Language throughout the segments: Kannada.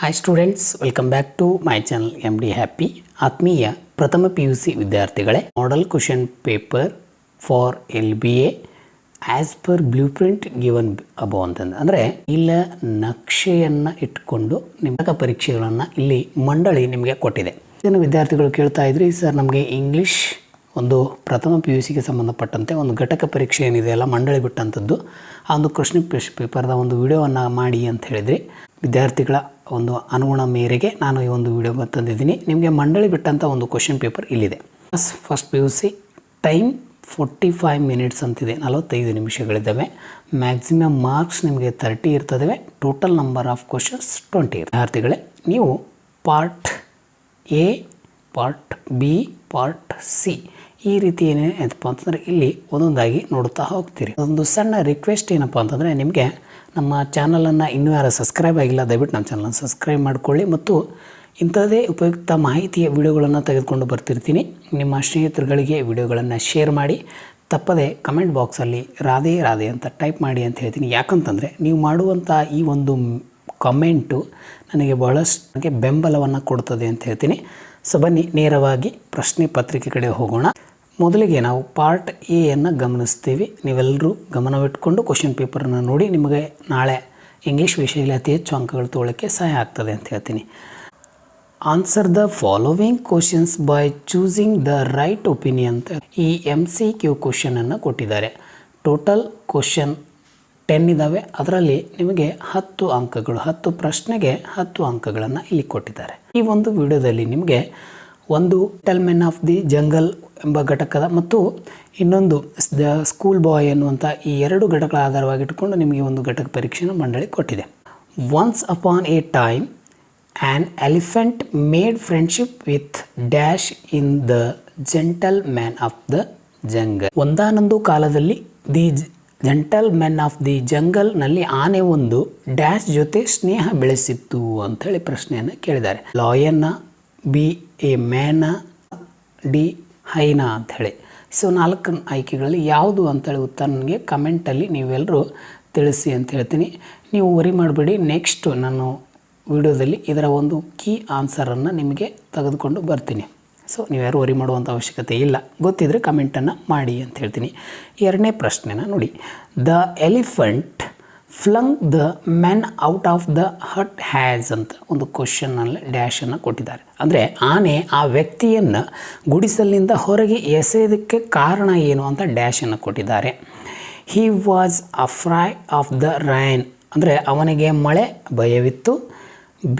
Hi students, welcome back to my channel MD happy. ಆತ್ಮೀಯ ಪ್ರಥಮ PUC ವಿದ್ಯಾರ್ಥಿಗಳೇ, model question paper for LBA as per blue print given ಅಬೋ ಅಂತಂದರೆ ಇಲ್ಲ ನಕ್ಷೆಯನ್ನು ಇಟ್ಕೊಂಡು ನಿಮ್ಮ ಪರೀಕ್ಷೆಗಳನ್ನು ಇಲ್ಲಿ ಮಂಡಳಿ ನಿಮಗೆ ಕೊಟ್ಟಿದೆ. ಇದನ್ನು ವಿದ್ಯಾರ್ಥಿಗಳು ಕೇಳ್ತಾ ಇದ್ರಿ, ಸರ್ ನಮಗೆ ಇಂಗ್ಲೀಷ್ ಒಂದು ಪ್ರಥಮ PUCಗೆ ಸಂಬಂಧಪಟ್ಟಂತೆ ಒಂದು ಘಟಕ ಪರೀಕ್ಷೆ ಏನಿದೆ ಅಲ್ಲ ಮಂಡಳಿ ಬಿಟ್ಟಂಥದ್ದು, ಆ ಒಂದು ಕ್ವೆಶ್ಚನ್ ಪೇಪರ್ದ ಒಂದು ವಿಡಿಯೋವನ್ನು ಮಾಡಿ ಅಂತ ಹೇಳಿದ್ರಿ. ವಿದ್ಯಾರ್ಥಿಗಳ ಒಂದು ಅನುಗುಣ ಮೇರೆಗೆ ನಾನು ಈ ಒಂದು ವಿಡಿಯೋ ತಂದಿದ್ದೀನಿ. ನಿಮಗೆ ಮಂಡಳಿ ಬಿಟ್ಟಂಥ ಒಂದು ಕ್ವೆಶ್ಚನ್ ಪೇಪರ್ ಇಲ್ಲಿದೆ. ಫಸ್ಟ್ PUC ಟೈಮ್ 45 ಮಿನಿಟ್ಸ್ ಅಂತಿದೆ, 45 ನಿಮಿಷಗಳಿದ್ದಾವೆ. ಮ್ಯಾಕ್ಸಿಮಮ್ ಮಾರ್ಕ್ಸ್ ನಿಮಗೆ 30 ಇರ್ತದೆ. Total number of questions 20. ವಿದ್ಯಾರ್ಥಿಗಳೇ, ನೀವು part A, part B, part C ಈ ರೀತಿ ಏನೇನಪ್ಪ ಅಂತಂದರೆ ಇಲ್ಲಿ ಒಂದೊಂದಾಗಿ ನೋಡುತ್ತಾ ಹೋಗ್ತೀರಿ. ಒಂದು ಸಣ್ಣ ರಿಕ್ವೆಸ್ಟ್ ಏನಪ್ಪ ಅಂತಂದರೆ, ನಿಮಗೆ ನಮ್ಮ ಚಾನಲನ್ನು ಇನ್ನೂ ಯಾರು ಸಬ್ಸ್ಕ್ರೈಬ್ ಆಗಿಲ್ಲ, ದಯವಿಟ್ಟು ನಮ್ಮ ಚಾನಲನ್ನು ಸಬ್ಸ್ಕ್ರೈಬ್ ಮಾಡಿಕೊಳ್ಳಿ. ಮತ್ತು ಇಂಥದ್ದೇ ಉಪಯುಕ್ತ ಮಾಹಿತಿಯ ವಿಡಿಯೋಗಳನ್ನು ತೆಗೆದುಕೊಂಡು ಬರ್ತಿರ್ತೀನಿ. ನಿಮ್ಮ ಸ್ನೇಹಿತರುಗಳಿಗೆ ವಿಡಿಯೋಗಳನ್ನು ಶೇರ್ ಮಾಡಿ. ತಪ್ಪದೆ ಕಮೆಂಟ್ ಬಾಕ್ಸಲ್ಲಿ ರಾಧೆ ರಾಧೆ ಅಂತ ಟೈಪ್ ಮಾಡಿ ಅಂತ ಹೇಳ್ತೀನಿ. ಯಾಕಂತಂದರೆ ನೀವು ಮಾಡುವಂಥ ಈ ಒಂದು ಕಮೆಂಟು ನನಗೆ ಬಹಳಷ್ಟು ನನಗೆ ಬೆಂಬಲವನ್ನು ಕೊಡ್ತದೆ ಅಂತ ಹೇಳ್ತೀನಿ. ಸೊ ಬನ್ನಿ ನೇರವಾಗಿ ಪ್ರಶ್ನೆ ಪತ್ರಿಕೆ ಕಡೆ ಹೋಗೋಣ. ಮೊದಲಿಗೆ ನಾವು ಪಾರ್ಟ್ ಎಯನ್ನು ಗಮನಿಸ್ತೀವಿ. ನೀವೆಲ್ಲರೂ ಗಮನವಿಟ್ಕೊಂಡು ಕ್ವೆಶ್ಚನ್ ಪೇಪರನ್ನು ನೋಡಿ. ನಿಮಗೆ ನಾಳೆ ಇಂಗ್ಲೀಷ್ ವಿಷಯದಲ್ಲಿ ಅತಿ ಹೆಚ್ಚು ಅಂಕಗಳು ತೊಗೊಳ್ಳೋಕ್ಕೆ ಸಹಾಯ ಆಗ್ತದೆ ಅಂತ ಹೇಳ್ತೀನಿ. Answer the following questions by choosing the right opinion ಅಂತ ಈ MCQ ಕ್ವಶನನ್ನು ಕೊಟ್ಟಿದ್ದಾರೆ. ಟೋಟಲ್ ಕ್ವಶನ್ 10 ಇದ್ದಾವೆ. ಅದರಲ್ಲಿ ನಿಮಗೆ 10 ಅಂಕಗಳು, 10 ಪ್ರಶ್ನೆಗೆ 10 ಅಂಕಗಳನ್ನು ಇಲ್ಲಿ ಕೊಟ್ಟಿದ್ದಾರೆ. ಈ ಒಂದು ವಿಡಿಯೋದಲ್ಲಿ ನಿಮಗೆ ಒಂದು ಜೆಂಟಲ್ಮೆನ್ ಆಫ್ ದಿ ಜಂಗಲ್ ಎಂಬ ಘಟಕದ ಮತ್ತು ಇನ್ನೊಂದು ದ ಸ್ಕೂಲ್ ಬಾಯ್ ಎನ್ನುವಂಥ ಈ 2 ಘಟಕಗಳ ಆಧಾರವಾಗಿಟ್ಟುಕೊಂಡು ನಿಮಗೆ ಒಂದು ಘಟಕ ಪರೀಕ್ಷೆಯನ್ನು ಮಂಡಳಿ ಕೊಟ್ಟಿದೆ. Once upon A time an elephant made friendship with dash in the gentleman of the jungle. ಒಂದಾನೊಂದು ಕಾಲದಲ್ಲಿ ದಿ ಜೆಂಟಲ್ಮೆನ್ ಆಫ್ ದಿ ಜಂಗಲ್ನಲ್ಲಿ ಆನೆ ಒಂದು ಡ್ಯಾಶ್ ಜೊತೆ ಸ್ನೇಹ ಬೆಳೆಸಿತ್ತು ಅಂಥೇಳಿ ಪ್ರಶ್ನೆಯನ್ನು ಕೇಳಿದ್ದಾರೆ. ಲಾಯನ್ನ, ಬಿ ಎ ಮ್ಯಾನ, ಡಿ ಹೈನಾ ಅಂಥೇಳಿ. ಸೊ 4 ಆಯ್ಕೆಗಳಲ್ಲಿ ಯಾವುದು ಅಂಥೇಳಿ ಉತ್ತರ ನನಗೆ ಕಮೆಂಟಲ್ಲಿ ನೀವೆಲ್ಲರೂ ತಿಳಿಸಿ ಅಂತ ಹೇಳ್ತೀನಿ. ನೀವು ವರಿ ಮಾಡಬೇಡಿ, ನೆಕ್ಸ್ಟ್ ನಾನು ವಿಡಿಯೋದಲ್ಲಿ ಇದರ ಒಂದು ಕೀ ಆನ್ಸರನ್ನು ನಿಮಗೆ ತೆಗೆದುಕೊಂಡು ಬರ್ತೀನಿ. ಸೊ ನೀವ್ಯಾರು ವರಿ ಮಾಡುವಂಥ ಅವಶ್ಯಕತೆ ಇಲ್ಲ, ಗೊತ್ತಿದ್ದರೆ ಕಮೆಂಟನ್ನು ಮಾಡಿ ಅಂತ ಹೇಳ್ತೀನಿ. 2ನೇ ಪ್ರಶ್ನೆನ ನೋಡಿ. The elephant flung the men out of the hut has ಅಂತ ಒಂದು ಕ್ವಶನ್ನಲ್ಲಿ ಡ್ಯಾಶನ್ನು ಕೊಟ್ಟಿದ್ದಾರೆ. ಅಂದರೆ ಆನೆ ಆ ವ್ಯಕ್ತಿಯನ್ನು ಗುಡಿಸಲಿನಿಂದ ಹೊರಗೆ ಎಸೆಯೋದಕ್ಕೆ ಕಾರಣ ಏನು ಅಂತ ಡ್ಯಾಶನ್ನು ಕೊಟ್ಟಿದ್ದಾರೆ. He was afraid of the rain ಅಂದರೆ ಅವನಿಗೆ ಮಳೆ ಭಯವಿತ್ತು.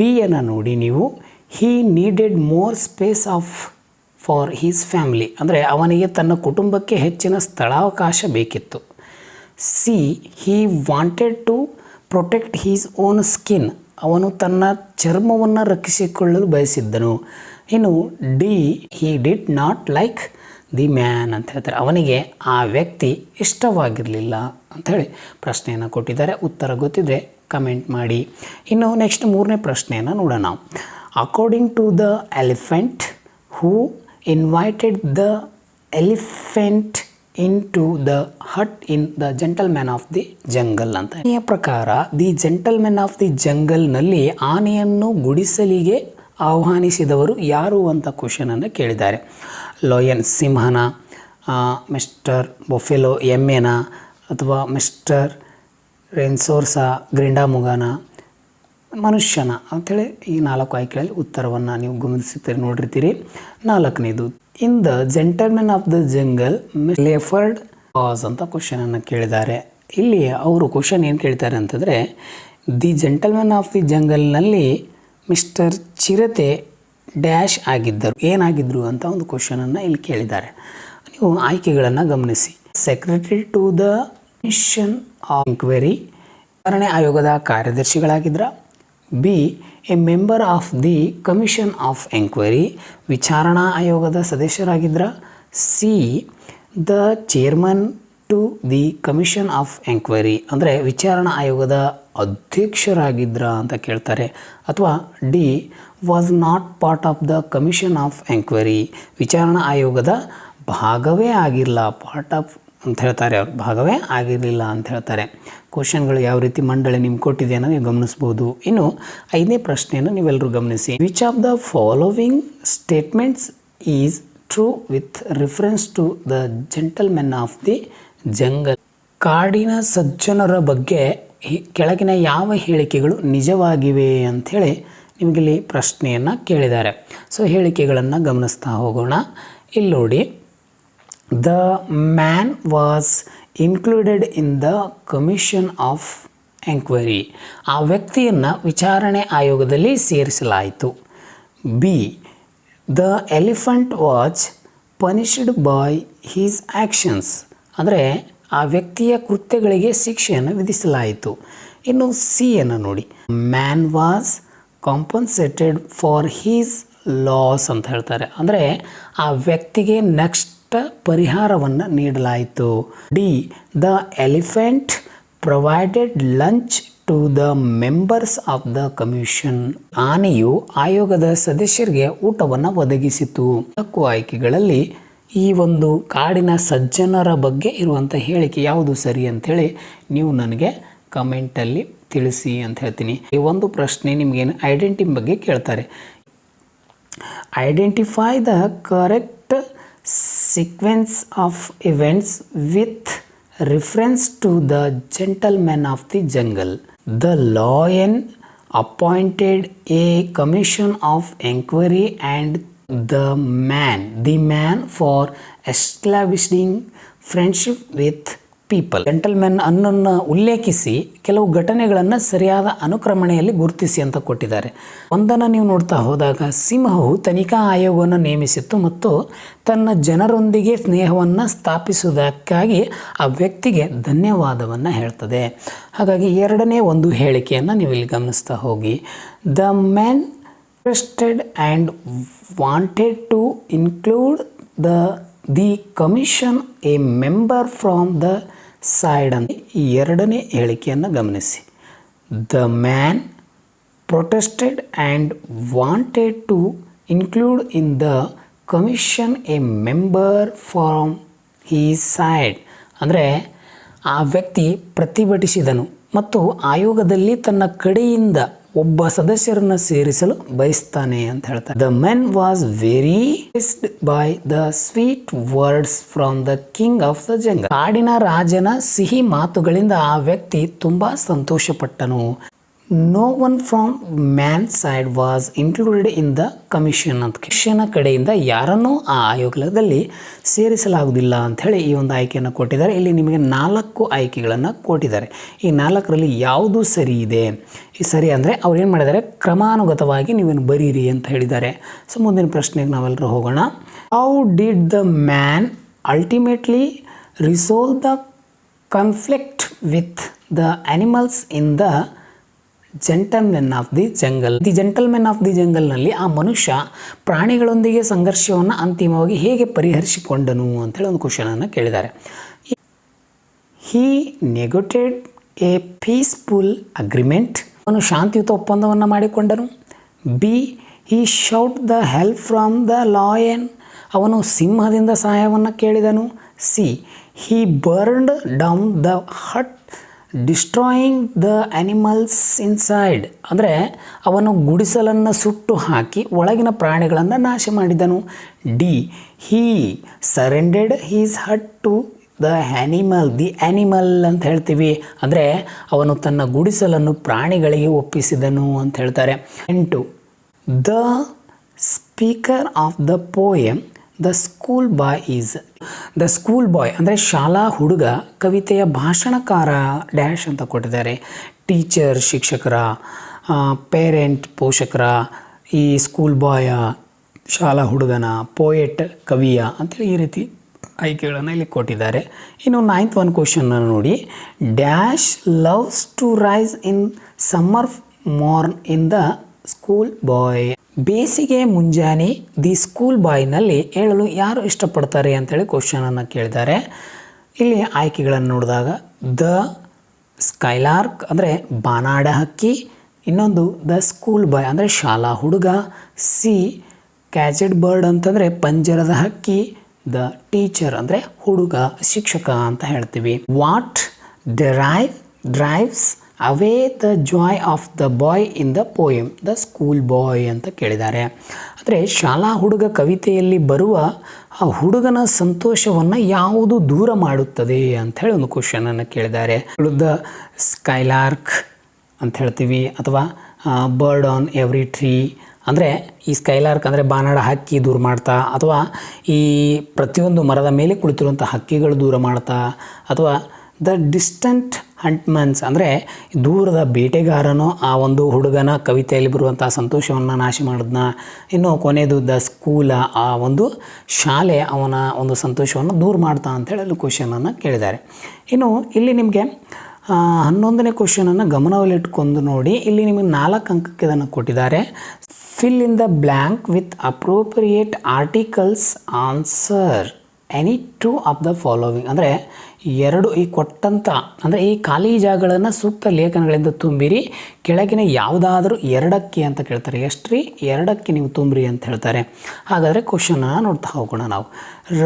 ಬಿಯನ್ನು ನೋಡಿ ನೀವು. He needed more space for his family ಅಂದರೆ ಅವನಿಗೆ ತನ್ನ ಕುಟುಂಬಕ್ಕೆ ಹೆಚ್ಚಿನ ಸ್ಥಳಾವಕಾಶ ಬೇಕಿತ್ತು. C he wanted to protect his own skin ಅವನು ತನ್ನ ಚರ್ಮವನ್ನು ರಕ್ಷಿಸಿಕೊಳ್ಳಲು ಬಯಸಿದ್ದನು. ಇನ್ನು D he did not like the man ಅಂತ ಹೇಳ್ತಾರೆ, ಅವನಿಗೆ ಆ ವ್ಯಕ್ತಿ ಇಷ್ಟವಾಗಿರಲಿಲ್ಲ ಅಂಥೇಳಿ ಪ್ರಶ್ನೆಯನ್ನು ಕೊಟ್ಟಿದ್ದಾರೆ. ಉತ್ತರ ಗೊತ್ತಿದ್ದರೆ ಕಮೆಂಟ್ ಮಾಡಿ. ಇನ್ನು ನೆಕ್ಸ್ಟ್ 3ನೇ ಪ್ರಶ್ನೆಯನ್ನು ನೋಡೋಣ ನಾವು. According to the elephant who invited the elephant in to the hut in the gentleman of the jungle ಅಂತ. ಈ ಪ್ರಕಾರ ದಿ ಜೆಂಟಲ್ಮ್ಯಾನ್ ಆಫ್ ದಿ ಜಂಗಲ್ನಲ್ಲಿ ಆನೆಯನ್ನು ಗುಡಿಸಲಿಗೆ ಆಹ್ವಾನಿಸಿದವರು ಯಾರು ಅಂತ ಕ್ವಶನನ್ನು ಕೇಳಿದ್ದಾರೆ. ಲಾಯನ್ ಸಿಂಹನ, ಮಿಸ್ಟರ್ ಬೊಫೆಲೋ ಎಮ್ಮೆನ, ಅಥವಾ ಮಿಸ್ಟರ್ ರೆನ್ಸೋರ್ಸ ಗ್ರಿಂಡಾಮುಗನ, ಮನುಷ್ಯನ ಅಂಥೇಳಿ ಈ 4 ಆಯ್ಕೆಗಳಲ್ಲಿ ಉತ್ತರವನ್ನು ನೀವು ಗಮನಿಸುತ್ತೀರಿ, ನೋಡಿರ್ತೀರಿ. 4ನೇದು in the gentlemen of the jungle leopard was ಅಂತ ಕ್ವಶನನ್ನು ಕೇಳಿದ್ದಾರೆ. ಇಲ್ಲಿ ಅವರು ಕ್ವಶನ್ ಏನು ಕೇಳ್ತಾರೆ ಅಂತಂದರೆ, ದಿ ಜೆಂಟಲ್ಮೆನ್ ಆಫ್ ದಿ ಜಂಗಲ್ನಲ್ಲಿ ಮಿಸ್ಟರ್ ಚಿರತೆ ಡ್ಯಾಶ್ ಆಗಿದ್ದರು, ಏನಾಗಿದ್ದರು ಅಂತ ಒಂದು ಕ್ವಶನನ್ನು ಇಲ್ಲಿ ಕೇಳಿದ್ದಾರೆ. ನೀವು ಆಯ್ಕೆಗಳನ್ನು ಗಮನಿಸಿ. Secretary to the commission of enquiry ವಿಚಾರಣೆ ಆಯೋಗದ ಕಾರ್ಯದರ್ಶಿಗಳಾಗಿದ್ರ. B a member of the commission of enquiry ವಿಚಾರಣಾ ಆಯೋಗದ ಸದಸ್ಯರಾಗಿದ್ರ. C the chairman to the commission of enquiry ಅಂದರೆ ವಿಚಾರಣಾ ಆಯೋಗದ ಅಧ್ಯಕ್ಷರಾಗಿದ್ರ ಅಂತ ಕೇಳ್ತಾರೆ. ಅಥವಾ D was not part of the commission of enquiry ವಿಚಾರಣಾ ಆಯೋಗದ ಭಾಗವೇ ಆಗಿಲ್ಲ, ಪಾರ್ಟ್ ಆಫ್ ಅಂತ ಹೇಳ್ತಾರೆ, ಅವರು ಭಾಗವೇ ಆಗಿರಲಿಲ್ಲ ಅಂತ ಹೇಳ್ತಾರೆ. ಕ್ವಶನ್ಗಳು ಯಾವ ರೀತಿ ಮಂಡಳಿ ನಿಮ್ಗೆ ಕೊಟ್ಟಿದೆ ಅನ್ನೋದು ನೀವು ಗಮನಿಸ್ಬೋದು. ಇನ್ನು 5ನೇ ಪ್ರಶ್ನೆಯನ್ನು ನೀವೆಲ್ಲರೂ ಗಮನಿಸಿ. Which of the following statements is true with reference to the gentlemen of the jungle? ಕಾಡಿನ ಸಜ್ಜನರ ಬಗ್ಗೆ ಕೆಳಗಿನ ಯಾವ ಹೇಳಿಕೆಗಳು ನಿಜವಾಗಿವೆ ಅಂಥೇಳಿ ನಿಮಗಿಲ್ಲಿ ಪ್ರಶ್ನೆಯನ್ನು ಕೇಳಿದ್ದಾರೆ. ಸೊ ಹೇಳಿಕೆಗಳನ್ನು ಗಮನಿಸ್ತಾ ಹೋಗೋಣ. ಇಲ್ಲಿ ನೋಡಿ, the man was included in the commission of enquiry. ಆ ವ್ಯಕ್ತಿಯನ್ನು ವಿಚಾರಣೆ ಆಯೋಗದಲ್ಲಿ ಸೇರಿಸಲಾಯಿತು. B, the elephant was punished by his actions. ಅಂದರೆ ಆ ವ್ಯಕ್ತಿಯ ಕೃತ್ಯಗಳಿಗೆ ಶಿಕ್ಷೆಯನ್ನು ವಿಧಿಸಲಾಯಿತು. ಇನ್ನು ಸಿಯನ್ನು ನೋಡಿ, man was compensated for his loss ಅಂತ ಹೇಳ್ತಾರೆ. ಅಂದರೆ ಆ ವ್ಯಕ್ತಿಗೆ ನೆಕ್ಸ್ಟ್ ಪರಿಹಾರವನ್ನು ನೀಡಲಾಯಿತು. D, the elephant provided lunch to the members of the commission. ಆನೆಯು ಆಯೋಗದ ಸದಸ್ಯರಿಗೆ ಊಟವನ್ನು ಒದಗಿಸಿತು. 4 ಆಯ್ಕೆಗಳಲ್ಲಿ ಈ ಒಂದು ಕಾಡಿನ ಸಜ್ಜನರ ಬಗ್ಗೆ ಇರುವಂಥ ಹೇಳಿಕೆ ಯಾವುದು ಸರಿ ಅಂಥೇಳಿ ನೀವು ನನಗೆ ಕಮೆಂಟಲ್ಲಿ ತಿಳಿಸಿ ಅಂತ ಹೇಳ್ತೀನಿ. ಈ ಒಂದು ಪ್ರಶ್ನೆ ನಿಮಗೇನು ಐಡೆಂಟಿ ಬಗ್ಗೆ ಕೇಳ್ತಾರೆ. Identify the correct sequence of events with reference to the gentlemen of the jungle. The lion appointed a commission of enquiry and the man for establishing friendship with people. Gentlemen ಅನ್ನನ್ನು ಉಲ್ಲೇಖಿಸಿ ಕೆಲವು ಘಟನೆಗಳನ್ನು ಸರಿಯಾದ ಅನುಕ್ರಮಣೆಯಲ್ಲಿ ಗುರುತಿಸಿ ಅಂತ ಕೊಟ್ಟಿದ್ದಾರೆ. ಒಂದನ್ನು ನೀವು ನೋಡ್ತಾ ಹೋದಾಗ, ಸಿಂಹವು ತನಿಖಾ ಆಯೋಗವನ್ನು ನೇಮಿಸಿತ್ತು ಮತ್ತು ತನ್ನ ಜನರೊಂದಿಗೆ ಸ್ನೇಹವನ್ನು ಸ್ಥಾಪಿಸುವುದಕ್ಕಾಗಿ ಆ ವ್ಯಕ್ತಿಗೆ ಧನ್ಯವಾದವನ್ನು ಹೇಳ್ತದೆ. ಹಾಗಾಗಿ 2ನೇ ಒಂದು ಹೇಳಿಕೆಯನ್ನು ನೀವು ಇಲ್ಲಿ ಗಮನಿಸ್ತಾ ಹೋಗಿ. The man trusted and wanted to include the commission a member from the side ಅಂತ ಈ 2ನೇ ಹೇಳಿಕೆಯನ್ನು ಗಮನಿಸಿ. The man protested and wanted to include in the commission a member from his side. ಅಂದರೆ ಆ ವ್ಯಕ್ತಿ ಪ್ರತಿಭಟಿಸಿದನು ಮತ್ತು ಆಯೋಗದಲ್ಲಿ ತನ್ನ ಕಡೆಯಿಂದ ಒಬ್ಬ ಸದಸ್ಯರನ್ನು ಸೇರಿಸಲು ಬಯಸ್ತಾನೆ ಅಂತ ಹೇಳ್ತಾರೆ. The men was very pleased by the sweet words from the king of the jungle. ಕಾಡಿನ ರಾಜನ ಸಿಹಿ ಮಾತುಗಳಿಂದ ಆ ವ್ಯಕ್ತಿ ತುಂಬಾ ಸಂತೋಷಪಟ್ಟನು. No one from man side was included in the commission ಅಂತ. ಕಮಿಷನ್ ಕಡೆಯಿಂದ ಯಾರನ್ನೂ ಆ ಆಯೋಗದಲ್ಲಿ ಸೇರಿಸಲಾಗುವುದಿಲ್ಲ ಅಂಥೇಳಿ ಈ ಒಂದು ಆಯ್ಕೆಯನ್ನು ಕೊಟ್ಟಿದ್ದಾರೆ. ಇಲ್ಲಿ ನಿಮಗೆ 4 ಆಯ್ಕೆಗಳನ್ನು ಕೊಟ್ಟಿದ್ದಾರೆ. ಈ 4ರಲ್ಲಿ ಯಾವುದು ಸರಿ ಇದೆ? ಈ ಸರಿ ಅಂದರೆ ಅವ್ರು ಏನು ಮಾಡಿದ್ದಾರೆ, ಕ್ರಮಾನುಗತವಾಗಿ ನೀವೇನು ಬರೀರಿ ಅಂತ ಹೇಳಿದ್ದಾರೆ. ಸೊ ಮುಂದಿನ ಪ್ರಶ್ನೆಗೆ ನಾವೆಲ್ಲರೂ ಹೋಗೋಣ. How did the man ultimately resolve the conflict with the animals in the gentlemen of the jungle? The gentlemen of the ಜಂಗಲ್ನಲ್ಲಿ ಆ ಮನುಷ್ಯ ಪ್ರಾಣಿಗಳೊಂದಿಗೆ ಸಂಘರ್ಷವನ್ನು ಅಂತಿಮವಾಗಿ ಹೇಗೆ ಪರಿಹರಿಸಿಕೊಂಡನು ಅಂತೇಳಿ ಒಂದು ಕ್ವಶನನ್ನು ಕೇಳಿದ್ದಾರೆ. He negotiated a peaceful agreement. ಅವನು ಶಾಂತಿಯುತ ಒಪ್ಪಂದವನ್ನು ಮಾಡಿಕೊಂಡನು. B, he shout the help from the lion. ಅವನು ಸಿಂಹದಿಂದ ಸಹಾಯವನ್ನು ಕೇಳಿದನು. C, he burned down the hut destroying the animals inside. ಅಂದರೆ ಅವನು ಗುಡಿಸಲನ್ನು ಸುಟ್ಟು ಹಾಕಿ ಒಳಗಿನ ಪ್ರಾಣಿಗಳನ್ನು ನಾಶ ಮಾಡಿದನು. D, he surrendered his hut to the animal. The animal ಅಂತ ಹೇಳ್ತೀವಿ, ಅಂದರೆ ಅವನು ತನ್ನ ಗುಡಿಸಲನ್ನು ಪ್ರಾಣಿಗಳಿಗೆ ಒಪ್ಪಿಸಿದನು ಅಂತ ಹೇಳ್ತಾರೆ. 8, the speaker of the poem the school boy is. The school ಬಾಯ್ ಅಂದರೆ ಶಾಲಾ ಹುಡುಗ ಕವಿತೆಯ ಭಾಷಣಕಾರ ಡ್ಯಾಶ್ ಅಂತ ಕೊಟ್ಟಿದ್ದಾರೆ. ಟೀಚರ್ ಶಿಕ್ಷಕರ, ಪೇರೆಂಟ್ ಪೋಷಕರ, ಈ ಸ್ಕೂಲ್ ಬಾಯ ಶಾಲಾ ಹುಡುಗನ, ಪೋಯೆಟ್ ಕವಿಯ ಅಂತೇಳಿ ಈ ರೀತಿ ಆಯ್ಕೆಗಳನ್ನು ಇಲ್ಲಿ ಕೊಟ್ಟಿದ್ದಾರೆ. ಇನ್ನು 9th ಒಂದು ಕ್ವಶನನ್ನು ನೋಡಿ. Dash loves to rise in summer morn in the school boy. ಬೇಸಿಗೆ ಮುಂಜಾನೆ ದಿ ಸ್ಕೂಲ್ ಬಾಯ್ನಲ್ಲಿ ಏಳಲು ಯಾರು ಇಷ್ಟಪಡ್ತಾರೆ ಅಂತೇಳಿ ಕ್ವಶನನ್ನು ಕೇಳಿದ್ದಾರೆ. ಇಲ್ಲಿ ಆಯ್ಕೆಗಳನ್ನು ನೋಡಿದಾಗ ದ ಸ್ಕೈಲಾರ್ಕ್ ಅಂದರೆ ಬಾನಾಡ ಹಕ್ಕಿ, ಇನ್ನೊಂದು ದ ಸ್ಕೂಲ್ ಬಾಯ್ ಅಂದರೆ ಶಾಲಾ ಹುಡುಗ, ಸಿ ಕ್ಯಾಚೆಡ್ ಬರ್ಡ್ ಅಂತಂದರೆ ಪಂಜರದ ಹಕ್ಕಿ, ದ ಟೀಚರ್ ಅಂದರೆ ಹುಡುಗ, ಶಿಕ್ಷಕ ಅಂತ ಹೇಳ್ತೀವಿ. What drives away the joy of the boy in the poem the school ಬಾಯ್ ಅಂತ ಕೇಳಿದ್ದಾರೆ. ಅಂದರೆ ಶಾಲಾ ಹುಡುಗ ಕವಿತೆಯಲ್ಲಿ ಬರುವ ಆ ಹುಡುಗನ ಸಂತೋಷವನ್ನು ಯಾವುದು ದೂರ ಮಾಡುತ್ತದೆ ಅಂಥೇಳಿ ಒಂದು ಕ್ವಶನನ್ನು ಕೇಳಿದ್ದಾರೆ. ದ ಸ್ಕೈಲಾರ್ಕ್ ಅಂತ ಹೇಳ್ತೀವಿ, ಅಥವಾ ಬರ್ಡ್ ಆನ್ ಎವ್ರಿ ಟ್ರೀ. ಅಂದರೆ ಈ ಸ್ಕೈಲಾರ್ಕ್ ಅಂದರೆ ಬಾನಾಡ ಹಕ್ಕಿ ದೂರ ಮಾಡ್ತಾ, ಅಥವಾ ಈ ಪ್ರತಿಯೊಂದು ಮರದ ಮೇಲೆ ಕುಳಿತಿರುವಂಥ ಹಕ್ಕಿಗಳು ದೂರ ಮಾಡ್ತಾ, ಅಥವಾ ದ ಡಿಸ್ಟೆಂಟ್ ಹಂಟ್ಮನ್ಸ್ ಅಂದರೆ ದೂರದ ಬೇಟೆಗಾರನು ಆ ಒಂದು ಹುಡುಗನ ಕವಿತೆಯಲ್ಲಿ ಬರುವಂಥ ಸಂತೋಷವನ್ನು ನಾಶ ಮಾಡಿದ್ನ. ಇನ್ನು ಕೊನೆಯದು ದ ಸ್ಕೂಲ, ಆ ಒಂದು ಶಾಲೆ ಅವನ ಒಂದು ಸಂತೋಷವನ್ನು ದೂರ ಮಾಡ್ತಾ ಅಂತೇಳಿ ಅಲ್ಲಿ ಕ್ವಶನನ್ನು ಕೇಳಿದ್ದಾರೆ. ಇನ್ನು ಇಲ್ಲಿ ನಿಮಗೆ 11ನೇ ಕ್ವಶನನ್ನು ಗಮನದಲ್ಲಿಟ್ಕೊಂಡು ನೋಡಿ. ಇಲ್ಲಿ ನಿಮಗೆ 4 ಅಂಕಕ್ಕೆ ಇದನ್ನು ಕೊಟ್ಟಿದ್ದಾರೆ. Fill in the blank with appropriate articles, answer any 2 of the following. ಅಂದರೆ ಈ ಕೊಟ್ಟಂಥ ಅಂದರೆ ಈ ಖಾಲಿ ಜಾಗಗಳನ್ನು ಸೂಕ್ತ ಲೇಖನಗಳಿಂದ ತುಂಬಿರಿ. ಕೆಳಗಿನ ಯಾವುದಾದ್ರೂ 2ಕ್ಕೆ ಅಂತ ಕೇಳ್ತಾರೆ. ಎಷ್ಟ್ರಿ? 2ಕ್ಕೆ ನೀವು ತುಂಬ್ರಿ ಅಂತ ಹೇಳ್ತಾರೆ. ಹಾಗಾದರೆ ಕ್ವಶನನ್ನು ನೋಡ್ತಾ ಹೋಗೋಣ ನಾವು.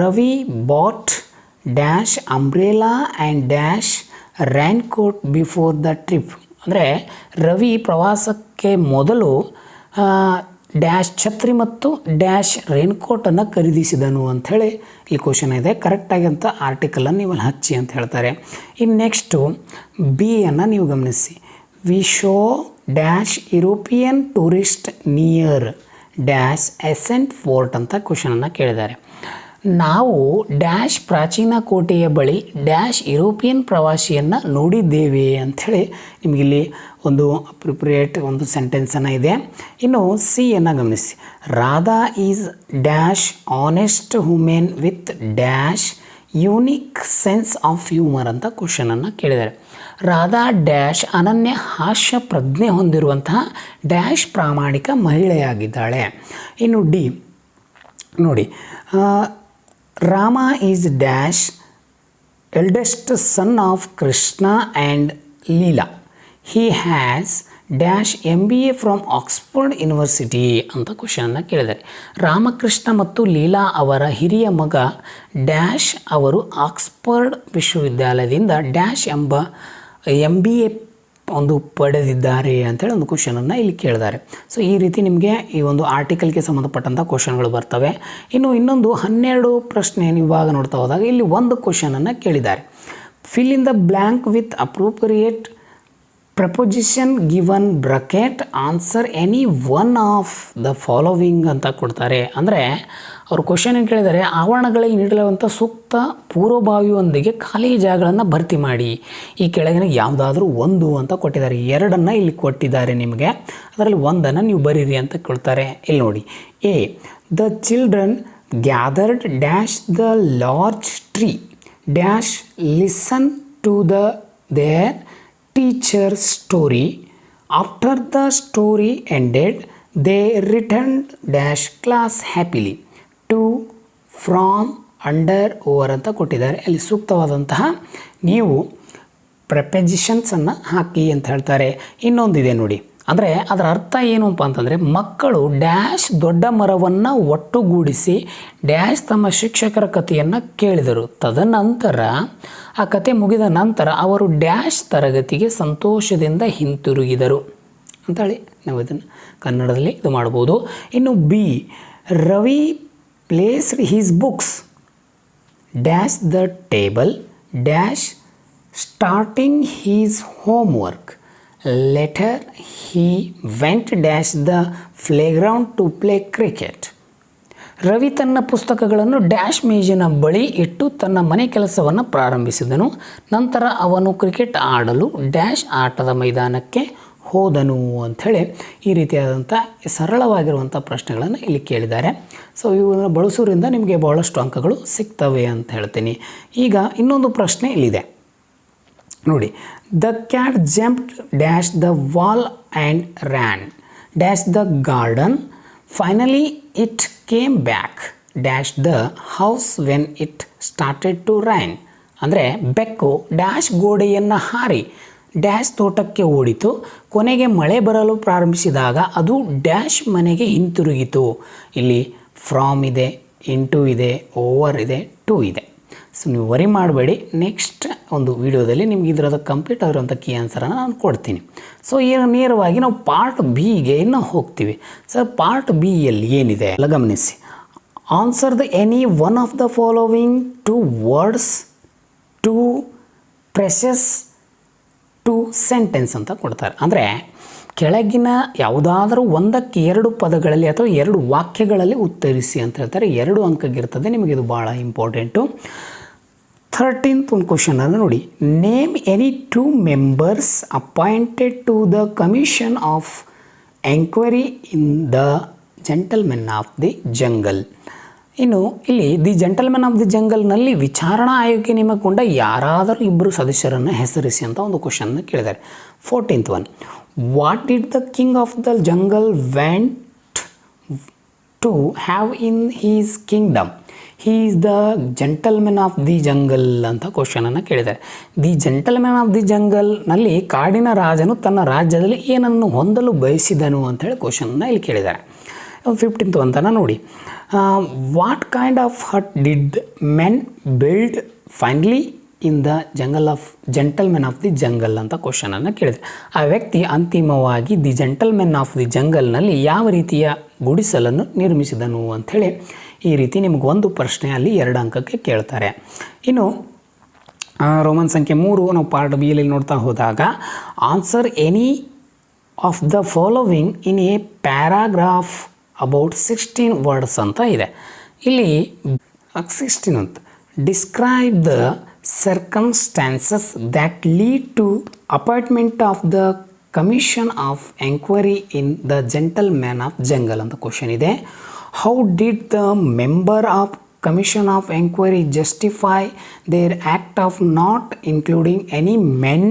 Ravi bought dash umbrella and dash rain coat before the trip. ಅಂದರೆ ರವಿ ಪ್ರವಾಸಕ್ಕೆ ಮೊದಲು ಡ್ಯಾಶ್ ಛತ್ರಿ ಮತ್ತು ಡ್ಯಾಶ್ ರೈನ್ಕೋಟನ್ನು ಖರೀದಿಸಿದನು ಅಂಥೇಳಿ ಇಲ್ಲಿ ಕ್ವಶನ್ ಇದೆ. ಕರೆಕ್ಟಾಗಿಂಥ ಆರ್ಟಿಕಲನ್ನು ನೀವು ಹಚ್ಚಿ ಅಂತ ಹೇಳ್ತಾರೆ. ಇನ್ನು ನೆಕ್ಸ್ಟು ಬಿಯನ್ನು ನೀವು ಗಮನಿಸಿ. We show dash European tourist near dash ancient fort ಅಂತ ಕ್ವಶನನ್ನು ಕೇಳಿದ್ದಾರೆ. ನಾವು ಡ್ಯಾಶ್ ಪ್ರಾಚೀನ ಕೋಟೆಯ ಬಳಿ ಡ್ಯಾಶ್ ಯುರೋಪಿಯನ್ ಪ್ರವಾಸಿಯನ್ನು ನೋಡಿದ್ದೇವೆ ಅಂಥೇಳಿ ನಿಮಗಿಲ್ಲಿ ಒಂದು ಅಪ್ರಿಪ್ರಿಯೇಟ್ ಒಂದು ಸೆಂಟೆನ್ಸನ್ನು ಇದೆ. ಇನ್ನು ಸಿಯನ್ನು ಗಮನಿಸಿ. Radha is dash honest women with dash unique sense of humour ಅಂತ ಕ್ವಶನನ್ನು ಕೇಳಿದ್ದಾರೆ. ರಾಧಾ ಡ್ಯಾಶ್ ಅನನ್ಯ ಹಾಸ್ಯ ಪ್ರಜ್ಞೆ ಹೊಂದಿರುವಂತಹ ಡ್ಯಾಶ್ ಪ್ರಾಮಾಣಿಕ ಮಹಿಳೆಯಾಗಿದ್ದಾಳೆ. ಇನ್ನು ಡಿ ನೋಡಿ. Rama is dash eldest son of Krishna and Leela. He has dash MBA from Oxford university ಅಂತ ಕ್ವಶನನ್ನು ಕೇಳಿದ್ದಾರೆ. ರಾಮಕೃಷ್ಣ ಮತ್ತು ಲೀಲಾ ಅವರ ಹಿರಿಯ ಮಗ ಡ್ಯಾಶ್ ಅವರು ಆಕ್ಸ್ಫರ್ಡ್ ವಿಶ್ವವಿದ್ಯಾಲಯದಿಂದ ಡ್ಯಾಶ್ ಎಂಬ MBA ಒಂದು ಪಡೆದಿದ್ದಾರೆ ಅಂಥೇಳಿ ಒಂದು ಕ್ವಶನನ್ನು ಇಲ್ಲಿ ಕೇಳಿದ್ದಾರೆ. ಸೊ ಈ ರೀತಿ ನಿಮಗೆ ಈ ಒಂದು ಆರ್ಟಿಕಲ್ಗೆ ಸಂಬಂಧಪಟ್ಟಂಥ ಕ್ವಶನ್ಗಳು ಬರ್ತವೆ. ಇನ್ನೊಂದು 12 ಪ್ರಶ್ನೆ ಇವಾಗ ನೋಡ್ತಾ ಹೋದಾಗ ಇಲ್ಲಿ ಒಂದು ಕ್ವಶನನ್ನು ಕೇಳಿದ್ದಾರೆ. Fill in the blank with appropriate proposition given bracket, answer any 1 of the following ಅಂತ ಕೊಡ್ತಾರೆ. ಅಂದರೆ ಅವರು ಕ್ವಶನ್ ಏನು ಕೇಳಿದ್ದಾರೆ, ಆವರಣಗಳಲ್ಲಿ ನೀಡಲಾದಂಥ ಸೂಕ್ತ ಪೂರ್ವಭಾವಿಯೊಂದಿಗೆ ಖಾಲಿ ಜಾಗಗಳನ್ನು ಭರ್ತಿ ಮಾಡಿ. ಈ ಕೆಳಗಿನ ಯಾವುದಾದ್ರೂ 1 ಅಂತ ಕೊಟ್ಟಿದ್ದಾರೆ. 2 ಇಲ್ಲಿ ಕೊಟ್ಟಿದ್ದಾರೆ ನಿಮಗೆ. ಅದರಲ್ಲಿ 1 ನೀವು ಬರೀರಿ ಅಂತ ಕೊಡ್ತಾರೆ. ಇಲ್ಲಿ ನೋಡಿ. A the children gathered dash the large tree dash listen to their teacher story. After the story ended they returned dash class happily to from under over ಅಂತ ಕೊಟ್ಟಿದ್ದಾರೆ. ಅಲ್ಲಿ ಸೂಕ್ತವಾದಂತಹ ನೀವು ಪ್ರಪೋಸಿಷನ್ಸನ್ನು ಹಾಕಿ ಅಂತ ಹೇಳ್ತಾರೆ. ಇನ್ನೊಂದಿದೆ ನೋಡಿ. ಅಂದರೆ ಅದರ ಅರ್ಥ ಏನಪ್ಪ ಅಂತಂದರೆ, ಮಕ್ಕಳು ಡ್ಯಾಶ್ ದೊಡ್ಡ ಮರವನ್ನು ಒಟ್ಟುಗೂಡಿಸಿ ಡ್ಯಾಶ್ ತಮ್ಮ ಶಿಕ್ಷಕರ ಕಥೆಯನ್ನು ಕೇಳಿದರು. ತದನಂತರ ಆ ಕತೆ ಮುಗಿದ ನಂತರ ಅವರು ಡ್ಯಾಶ್ ತರಗತಿಗೆ ಸಂತೋಷದಿಂದ ಹಿಂತಿರುಗಿದರು ಅಂತೇಳಿ ನಾವು ಇದನ್ನು ಕನ್ನಡದಲ್ಲಿ ಇದು ಮಾಡ್ಬೋದು. ಇನ್ನು B Ravi placed his books dash the table dash starting his homework. Later he went dash the playground to play cricket. Ravi ತನ್ನ ಪುಸ್ತಕಗಳನ್ನು ಡ್ಯಾಶ್ ಮೇಜಿನ ಬಳಿ ಇಟ್ಟು ತನ್ನ ಮನೆ ಕೆಲಸವನ್ನು ಪ್ರಾರಂಭಿಸಿದನು. ನಂತರ ಅವನು ಕ್ರಿಕೆಟ್ ಆಡಲು ಡ್ಯಾಶ್ ಆಟದ ಮೈದಾನಕ್ಕೆ ಹೋದನು ಅಂಥೇಳಿ ಈ ರೀತಿಯಾದಂಥ ಸರಳವಾಗಿರುವಂಥ ಪ್ರಶ್ನೆಗಳನ್ನು ಇಲ್ಲಿ ಕೇಳಿದ್ದಾರೆ. ಸೊ ಇವನ್ನು ಬಳಸೋದ್ರಿಂದ ನಿಮಗೆ ಬಹಳಷ್ಟು ಅಂಕಗಳು ಸಿಗ್ತವೆ ಅಂತ ಹೇಳ್ತೀನಿ. ಈಗ ಇನ್ನೊಂದು ಪ್ರಶ್ನೆ ಇಲ್ಲಿದೆ ನೋಡಿ. The cat jumped dash the wall and ran dash the garden. Finally it came back dash the house when it started to rain. ಅಂದರೆ ಬೆಕ್ಕು ಡ್ಯಾಶ್ ಗೋಡೆಯನ್ನು ಹಾರಿ ಡ್ಯಾಶ್ ತೋಟಕ್ಕೆ ಓಡಿತು. ಕೊನೆಗೆ ಮಳೆ ಬರಲು ಪ್ರಾರಂಭಿಸಿದಾಗ ಅದು ಡ್ಯಾಶ್ ಮನೆಗೆ ಹಿಂತಿರುಗಿತು. ಇಲ್ಲಿ ಫ್ರಾಮ್ ಇದೆ, ಇಂಟು ಇದೆ, ಓವರ್ ಇದೆ, ಟು ಇದೆ. ಸೊ ನೀವು ವರಿ ಮಾಡಬೇಡಿ, ನೆಕ್ಸ್ಟ್ ಒಂದು ವಿಡಿಯೋದಲ್ಲಿ ನಿಮ್ಗೆ ಇದರದ ಕಂಪ್ಲೀಟ್ ಆಗಿರುವಂಥ ಕೀ ಆನ್ಸರನ್ನು ನಾನು ಕೊಡ್ತೀನಿ. ಸೊ ಈಗ ನೇರವಾಗಿ ನಾವು ಪಾರ್ಟ್ ಬಿಗೆ ಇನ್ನು ಹೋಗ್ತೀವಿ. ಸರ್ ಪಾರ್ಟ್ ಬಿಯಲ್ಲಿ ಏನಿದೆ ಎಲ್ಲ ಗಮನಿಸಿ. Answer the any one of the following two words to phrases to sentence ಅಂತ ಕೊಡ್ತಾರೆ. ಅಂದರೆ ಕೆಳಗಿನ ಯಾವುದಾದರೂ ಒಂದಕ್ಕೆ 2 ಪದಗಳಲ್ಲಿ ಅಥವಾ 2 ವಾಕ್ಯಗಳಲ್ಲಿ ಉತ್ತರಿಸಿ ಅಂತ ಹೇಳ್ತಾರೆ. 2 ಅಂಕಗಿರ್ತದೆ, ನಿಮಗೆ ಇದು ಭಾಳ ಇಂಪಾರ್ಟೆಂಟು. 13th ಒಂದು ಕ್ವಶನ್ ಅನ್ನು ನೋಡಿ. Name any 2 members appointed to the commission of enquiry in the gentlemen of the jungle. ಇನ್ನು ಇಲ್ಲಿ ದಿ ಜೆಂಟಲ್ಮೆನ್ ಆಫ್ ದಿ ಜಂಗಲ್ನಲ್ಲಿ ವಿಚಾರಣಾ ಆಯೋಗಕ್ಕೆ ನೇಮಕಗೊಂಡ ಯಾರಾದರೂ 2 ಸದಸ್ಯರನ್ನು ಹೆಸರಿಸಿ ಅಂತ ಒಂದು ಕ್ವಶನ್ನ ಕೇಳಿದ್ದಾರೆ. 14th one. What did the king of the jungle went to have in his kingdom? He is the gentlemen of the jungle ಅಂತ ಕ್ವಶನನ್ನು ಕೇಳಿದ್ದಾರೆ. ದಿ ಜೆಂಟಲ್ಮೆನ್ ಆಫ್ ದಿ ಜಂಗಲ್ನಲ್ಲಿ ಕಾಡಿನ ರಾಜನು ತನ್ನ ರಾಜ್ಯದಲ್ಲಿ ಏನನ್ನು ಹೊಂದಲು ಬಯಸಿದನು ಅಂತೇಳಿ ಕ್ವಶನ್ನ ಇಲ್ಲಿ ಕೇಳಿದ್ದಾರೆ. 15th ಅಂತನ ನೋಡಿ. What kind of hut did men build finally in the jungle of gentlemen of the jungle ಅಂತ ಕ್ವಶನನ್ನು ಕೇಳಿದೆ. ಆ ವ್ಯಕ್ತಿ ಅಂತಿಮವಾಗಿ ದಿ ಜೆಂಟಲ್ಮೆನ್ ಆಫ್ ದಿ ಜಂಗಲ್ನಲ್ಲಿ ಯಾವ ರೀತಿಯ ಗುಡಿಸಲನ್ನು ನಿರ್ಮಿಸಿದನು ಅಂಥೇಳಿ ಈ ರೀತಿ ನಿಮಗೆ ಒಂದು ಪ್ರಶ್ನೆ ಅಲ್ಲಿ 2 ಅಂಕಕ್ಕೆ ಕೇಳ್ತಾರೆ. ಇನ್ನು ರೋಮನ್ ಸಂಖ್ಯೆ 3 ನಾವು ಪಾರ್ಟ್ ಬಿಯಲ್ಲಿ ನೋಡ್ತಾ ಹೋದಾಗ answer any of the following in a paragraph about 16 words ಅಂತ ಇದೆ. ಇಲ್ಲಿ 16th describe the circumstances that lead to appointment of the commission of enquiry in the gentleman of jungle ಅಂತ ಕ್ವಶನ್ ಇದೆ. How did the member of commission of enquiry justify their act of not including any men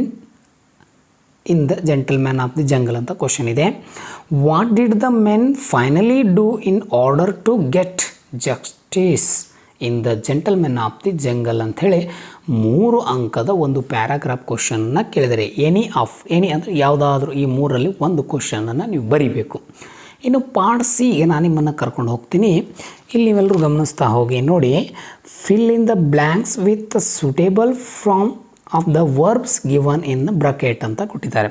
in the gentleman of the jungle ಅಂತ ಕ್ವಶನ್ ಇದೆ. What did the men finally do in order to get justice in the gentlemen of the jungle ಅಂಥೇಳಿ 3 ಅಂಕದ ಒಂದು ಪ್ಯಾರಾಗ್ರಾಫ್ ಕ್ವಶನ್ನ ಕೇಳಿದರೆ ಎನಿ ಅಂದರೆ ಯಾವುದಾದ್ರೂ ಈ 3ರಲ್ಲಿ ಒಂದು ಕ್ವಶನನ್ನು ನೀವು ಬರಿಬೇಕು. ಇನ್ನು ಪಾರ್ಟ್ ಸಿಗೆ ನಾನು ನಿಮ್ಮನ್ನು ಕರ್ಕೊಂಡು ಹೋಗ್ತೀನಿ. ಇಲ್ಲಿ ನೀವೆಲ್ಲರೂ ಗಮನಿಸ್ತಾ ಹೋಗಿ ನೋಡಿ. Fill in the blanks with suitable from of the verbs given in bracket ಅಂತ ಕೊಟ್ಟಿದ್ದಾರೆ.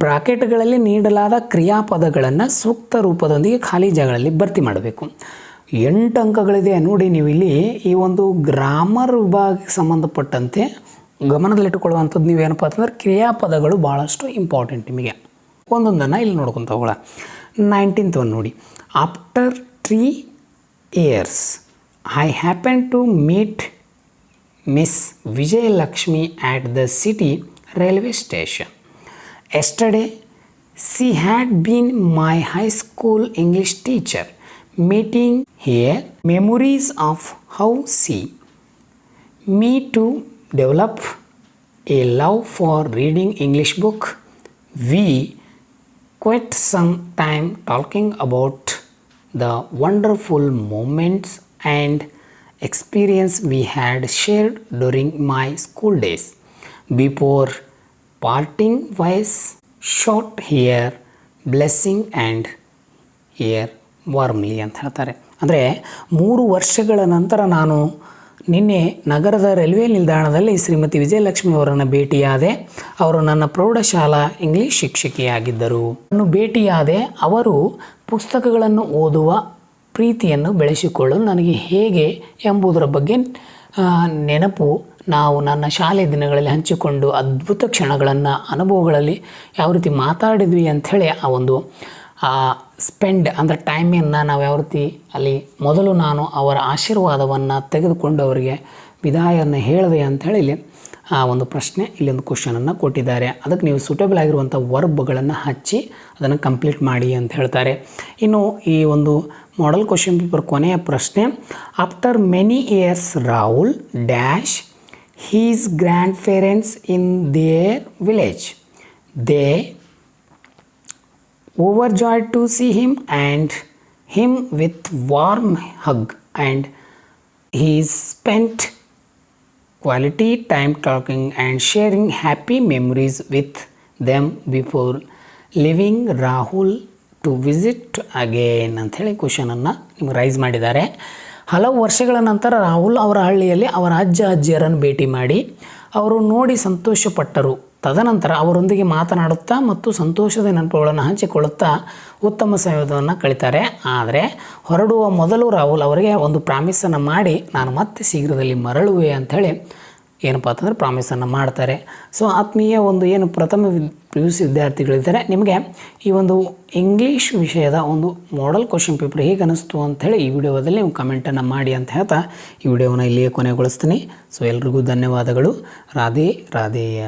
ಬ್ರಾಕೆಟ್ಗಳಲ್ಲಿ ನೀಡಲಾದ ಕ್ರಿಯಾಪದಗಳನ್ನು ಸೂಕ್ತ ರೂಪದೊಂದಿಗೆ ಖಾಲಿ ಜಾಗಗಳಲ್ಲಿ ಭರ್ತಿ ಮಾಡಬೇಕು. 8 ಅಂಕಗಳಿದೆ ನೋಡಿ. ನೀವು ಇಲ್ಲಿ ಈ ಒಂದು ಗ್ರಾಮರ್ ವಿಭಾಗಕ್ಕೆ ಸಂಬಂಧಪಟ್ಟಂತೆ ಗಮನದಲ್ಲಿಟ್ಟುಕೊಳ್ಳುವಂಥದ್ದು ನೀವೇನಪ್ಪ ಅಂತಂದ್ರೆ ಕ್ರಿಯಾಪದಗಳು ಭಾಳಷ್ಟು ಇಂಪಾರ್ಟೆಂಟ್ ನಿಮಗೆ. ಒಂದೊಂದನ್ನು ಇಲ್ಲಿ ನೋಡ್ಕೊತ ಹೋಗೋಣ. 19th ಒನ್ ನೋಡಿ. After 3 years I happen to meet Miss Vijay Lakshmi at the city railway station. Yesterday, she had been my high school English teacher. Meeting here, memories of how she, me to develop a love for reading English book. We quite some time talking about the wonderful moments and experience we had shared during my school days. Before parting ways, short here, blessing and here warmly ಅಂತ ಹೇಳ್ತಾರೆ. ಅಂದರೆ 3 ವರ್ಷಗಳ ನಂತರ ನಾನು ನಿನ್ನೆ ನಗರದ ರೈಲ್ವೆ ನಿಲ್ದಾಣದಲ್ಲಿ ಶ್ರೀಮತಿ ವಿಜಯಲಕ್ಷ್ಮಿ ಅವರನ್ನು ಭೇಟಿಯಾದೆ. ಅವರು ನನ್ನ ಪ್ರೌಢಶಾಲಾ ಇಂಗ್ಲೀಷ್ ಶಿಕ್ಷಕಿಯಾಗಿದ್ದರು. ನಾನು ಭೇಟಿಯಾದೆ. ಅವರು ಪುಸ್ತಕಗಳನ್ನು ಓದುವ ಪ್ರೀತಿಯನ್ನು ಬೆಳೆಸಿಕೊಳ್ಳಲು ನನಗೆ ಹೇಗೆ ಎಂಬುದರ ಬಗ್ಗೆ ನೆನಪು ನಾವು ನನ್ನ ಶಾಲೆ ದಿನಗಳಲ್ಲಿ ಹಂಚಿಕೊಂಡು ಅದ್ಭುತ ಕ್ಷಣಗಳನ್ನು ಅನುಭವಗಳಲ್ಲಿ ಯಾವ ರೀತಿ ಮಾತಾಡಿದ್ವಿ ಅಂಥೇಳಿ ಆ ಒಂದು ಸ್ಪೆಂಡ್ ಅಂದರೆ ಟೈಮನ್ನು ನಾವು ಯಾವ ರೀತಿ ಅಲ್ಲಿ ಮೊದಲು ನಾನು ಅವರ ಆಶೀರ್ವಾದವನ್ನು ತೆಗೆದುಕೊಂಡು ಅವರಿಗೆ ವಿದಾಯವನ್ನು ಹೇಳಿದೆ ಅಂಥೇಳಿ ಇಲ್ಲಿ ಆ ಒಂದು ಪ್ರಶ್ನೆ ಇಲ್ಲೊಂದು ಕ್ವಶನನ್ನು ಕೊಟ್ಟಿದ್ದಾರೆ. ಅದಕ್ಕೆ ನೀವು ಸೂಟೇಬಲ್ ಆಗಿರುವಂಥ ವರ್ಬ್ಗಳನ್ನು ಹಚ್ಚಿ ಅದನ್ನು ಕಂಪ್ಲೀಟ್ ಮಾಡಿ ಅಂತ ಹೇಳ್ತಾರೆ. ಇನ್ನು ಈ ಒಂದು ಮಾಡೆಲ್ ಕ್ವಶನ್ ಪೇಪರ್ ಕೊನೆಯ ಪ್ರಶ್ನೆ. After many years Rahul dash his grand parents in their village. They overjoyed to see him and him with warm hug, and he spent quality time talking and sharing happy memories with them before leaving Rahul to visit again ಅಂತ ಹೇಳಿ ಕ್ವಶನನ್ನು ನಿಮ್ಗೆ ರೈಸ್ ಮಾಡಿದ್ದಾರೆ. ಹಲವು ವರ್ಷಗಳ ನಂತರ ರಾಹುಲ್ ಅವರ ಹಳ್ಳಿಯಲ್ಲಿ ಅವರ ಅಜ್ಜ ಅಜ್ಜಿಯರನ್ನು ಭೇಟಿ ಮಾಡಿ ಅವರು ನೋಡಿ ಸಂತೋಷಪಟ್ಟರು. ತದನಂತರ ಅವರೊಂದಿಗೆ ಮಾತನಾಡುತ್ತಾ ಮತ್ತು ಸಂತೋಷದ ನೆನಪುಗಳನ್ನು ಹಂಚಿಕೊಳ್ಳುತ್ತಾ ಉತ್ತಮ ಸಮಯವನ್ನು ಕಳೀತಾರೆ. ಆದರೆ ಹೊರಡುವ ಮೊದಲು ರಾಹುಲ್ ಅವರಿಗೆ ಒಂದು ಪ್ರಾಮಿಸನ್ನು ಮಾಡಿ ನಾನು ಮತ್ತೆ ಶೀಘ್ರದಲ್ಲಿ ಮರಳುವೆ ಅಂಥೇಳಿ ಏನಪ್ಪ ಅಂತಂದರೆ ಪ್ರಾಮಿಸನ್ನು ಮಾಡ್ತಾರೆ. ಸೊ ಆತ್ಮೀಯ ಒಂದು ಏನು ಪ್ರಥಮ PUC ವಿದ್ಯಾರ್ಥಿಗಳಿದ್ದಾರೆ, ನಿಮಗೆ ಈ ಒಂದು ಇಂಗ್ಲೀಷ್ ವಿಷಯದ ಒಂದು ಮಾಡೆಲ್ ಕ್ವಶನ್ ಪೇಪರ್ ಹೇಗೆ ಅನ್ನಿಸ್ತು ಅಂಥೇಳಿ ಈ ವಿಡಿಯೋದಲ್ಲಿ ನೀವು ಕಮೆಂಟನ್ನು ಮಾಡಿ ಅಂತ ಹೇಳ್ತಾ ಈ ವಿಡಿಯೋವನ್ನು ಇಲ್ಲಿಯೇ ಕೊನೆಗೊಳಿಸ್ತೀನಿ. ಸೊ ಎಲ್ರಿಗೂ ಧನ್ಯವಾದಗಳು. ರಾಧೆ ರಾಧೇಯ.